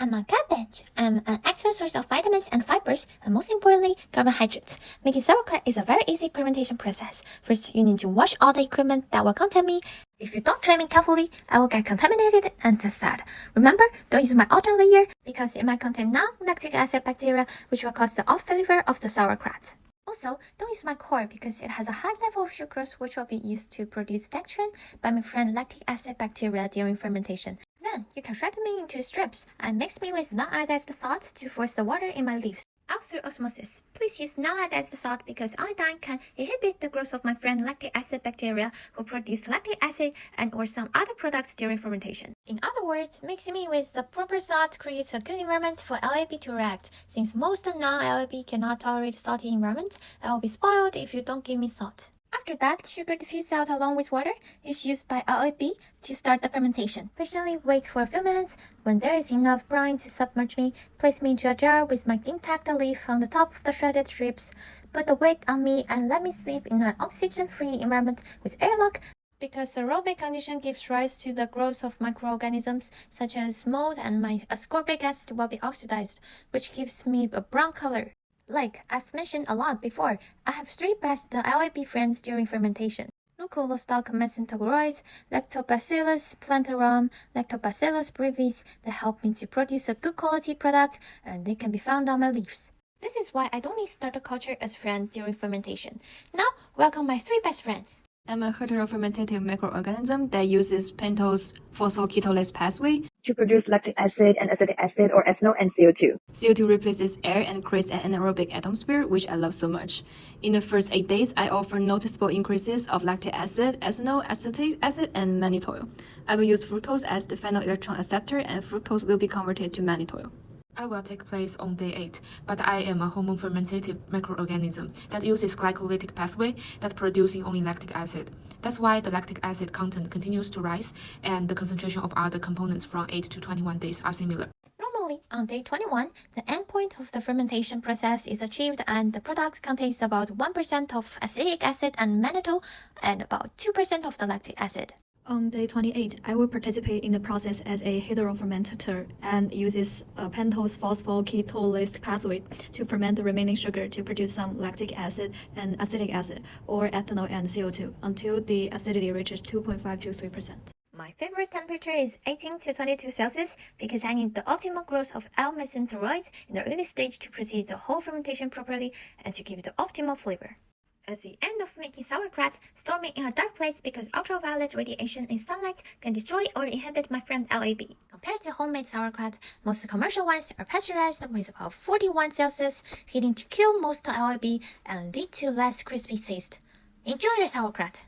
I'm a cabbage. I'm an excellent source of vitamins and fibers, and most importantly, carbohydrates. Making sauerkraut is a very easy fermentation process. First, you need to wash all the equipment that will contain me. If you don't train me carefully, I will get contaminated and sad. Remember, don't use my outer layer because it might contain non-lactic acid bacteria, which will cause the off flavor of the sauerkraut. Also, don't use my core because it has a high level of sugars which will be used to produce dextrin by my friend lactic acid bacteria during fermentation. Then, you can shred me into strips and mix me with non-iodized salt to force the water in my leaves. Out through osmosis. Please use non-iodized salt because iodine can inhibit the growth of my friend lactic acid bacteria who produce lactic acid and or some other products during fermentation. In other words, mixing me with the proper salt creates a good environment for LAB to react. Since most non-LAB cannot tolerate salty environment, I will be spoiled if you don't give me salt. After that, sugar diffused out along with water is used by LAB to start the fermentation. Patiently wait for a few minutes. When there is enough brine to submerge me, place me into a jar with my intact leaf on the top of the shredded strips. Put the weight on me and let me sleep in an oxygen-free environment with airlock because aerobic condition gives rise to the growth of microorganisms such as mold, and my ascorbic acid will be oxidized, which gives me a brown color. Like I've mentioned a lot before, I have 3 best LAB friends during fermentation. Nucleostock mesentoroids, Lactobacillus plantarum, Lactobacillus brevis that help me to produce a good quality product, and they can be found on my leaves. This is why I don't need starter culture as friend during fermentation. Now, welcome my 3 best friends. I'm a heterofermentative microorganism that uses pentose phosphoketolase pathway to produce lactic acid and acetic acid or ethanol and CO2. CO2 replaces air and creates an anaerobic atmosphere, which I love so much. In the first 8 days, I offer noticeable increases of lactic acid, ethanol, acetic acid, and mannitol. I will use fructose as the final electron acceptor, and fructose will be converted to mannitol. I will take place on day 8, but I am a homofermentative microorganism that uses glycolytic pathway that producing only lactic acid. That's why the lactic acid content continues to rise, and the concentration of other components from 8 to 21 days are similar. Normally, on day 21, the endpoint of the fermentation process is achieved and the product contains about 1% of acetic acid and mannitol and about 2% of the lactic acid. On day 28, I will participate in the process as a heterofermentator and uses a pentose phosphoketolase pathway to ferment the remaining sugar to produce some lactic acid and acetic acid, or ethanol and CO2, until the acidity reaches 2.5 to 3%. My favorite temperature is 18 to 22 Celsius because I need the optimal growth of L mesentoroids in the early stage to proceed the whole fermentation properly and to give the optimal flavor. At the end of making sauerkraut, store me in a dark place because ultraviolet radiation in sunlight can destroy or inhibit my friend LAB. Compared to homemade sauerkraut, most commercial ones are pasteurized with about 41 Celsius, hitting to kill most LAB and lead to less crispy taste. Enjoy your sauerkraut!